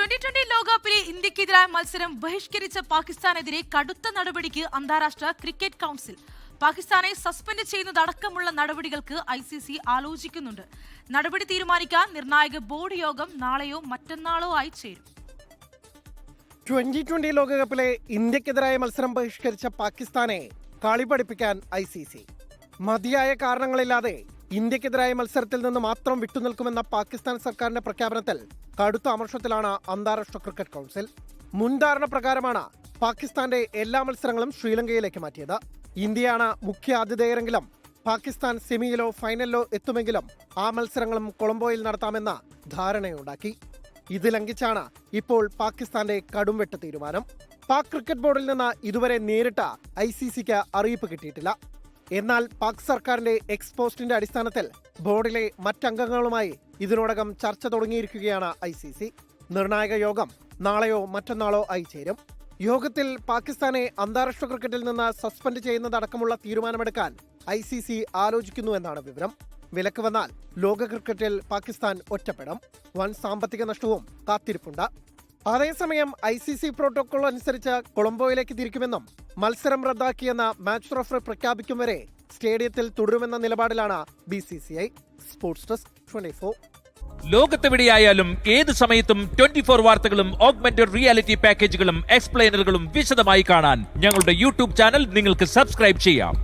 2020 ലോകകപ്പിലെ ഇന്ത്യക്കെതിരായ മത്സരം ബഹിഷ്കരിച്ച പാകിസ്ഥാനെതിരെ കടുത്ത നടപടിക്ക് അന്താരാഷ്ട്ര ക്രിക്കറ്റ് കൗൺസിൽ. പാകിസ്ഥാനെ സസ്പെൻഡ് ചെയ്യുന്നതടക്കമുള്ള നടപടികൾക്ക് ICC ആലോചിക്കുന്നുണ്ട്. നടപടി തീരുമാനിക്കാൻ നിർണായക ബോർഡ് യോഗം നാളെയോ മറ്റന്നാളോ ആയി ചേരും. 2020 ലോകകപ്പിലെ ഇന്ത്യക്കെതിരായ മത്സരം ബഹിഷ്കരിച്ച പാകിസ്ഥാനെ കളി പഠിപ്പിക്കാൻ ICC. മതിയായ കാരണങ്ങളില്ലാതെ ഇന്ത്യക്കെതിരായ മത്സരത്തിൽ നിന്ന് മാത്രം വിട്ടുനിൽക്കുമെന്ന പാകിസ്ഥാൻ സർക്കാരിന്റെ പ്രഖ്യാപനത്തിൽ കടുത്ത അമർഷത്തിലാണ് അന്താരാഷ്ട്ര ക്രിക്കറ്റ് കൗൺസിൽ. മുൻധാരണ പ്രകാരമാണ് പാകിസ്ഥാന്റെ എല്ലാ മത്സരങ്ങളും ശ്രീലങ്കയിലേക്ക് മാറ്റിയത്. ഇന്ത്യയാണ് മുഖ്യ ആതിഥേയരെങ്കിലും പാകിസ്ഥാൻ സെമിയിലോ ഫൈനലിലോ എത്തുമെങ്കിലും ആ മത്സരങ്ങളും കൊളംബോയിൽ നടത്താമെന്ന ധാരണയുണ്ടാക്കി. ഇത് ലംഘിച്ചാണ് ഇപ്പോൾ പാകിസ്ഥാന്റെ കടുംവെട്ട് തീരുമാനം. പാക് ക്രിക്കറ്റ് ബോർഡിൽ നിന്ന് ഇതുവരെ നേരിട്ട് ICCക്ക് അറിയിപ്പ് കിട്ടിയിട്ടില്ല. എന്നാൽ പാക് സർക്കാരിന്റെ എക്സ്പോസ്റ്റിന്റെ അടിസ്ഥാനത്തിൽ ബോർഡിലെ മറ്റംഗങ്ങളുമായി ഇതിനോടകം ചർച്ച തുടങ്ങിയിരിക്കുകയാണ് ICC. നിർണായക യോഗം നാളെയോ മറ്റന്നാളോ ആയി ചേരും. യോഗത്തിൽ പാകിസ്ഥാനെ അന്താരാഷ്ട്ര ക്രിക്കറ്റിൽ നിന്ന് സസ്പെൻഡ് ചെയ്യുന്നതടക്കമുള്ള തീരുമാനമെടുക്കാൻ ICC ആലോചിക്കുന്നുവെന്നാണ് വിവരം. വിലക്ക് വന്നാൽ ലോക ക്രിക്കറ്റിൽ പാകിസ്ഥാൻ ഒറ്റപ്പെടും. വൻ സാമ്പത്തിക നഷ്ടവും കാത്തിരിപ്പുണ്ട്. അതേസമയം ICC പ്രോട്ടോകോൾ അനുസരിച്ച് കൊളംബോയിലേക്ക് തിരിക്കുമെന്നും മത്സരം റദ്ദാക്കിയെന്ന മാച്ച് റഫറി പ്രഖ്യാപിക്കും വരെ സ്റ്റേഡിയത്തിൽ തുടരുമെന്ന നിലപാടിലാണ് BCCI. Sports desk 24. ലോകത്തെവിടെയായാലും ഏത് സമയത്തും 24 വാർത്തകളും ഓഗ്മെന്റഡ് റിയാലിറ്റി പാക്കേജുകളും എക്സ്പ്ലെയിനറുകളും വിശദമായി കാണാൻ ഞങ്ങളുടെ YouTube ചാനൽ നിങ്ങൾക്ക് സബ്സ്ക്രൈബ് ചെയ്യാം.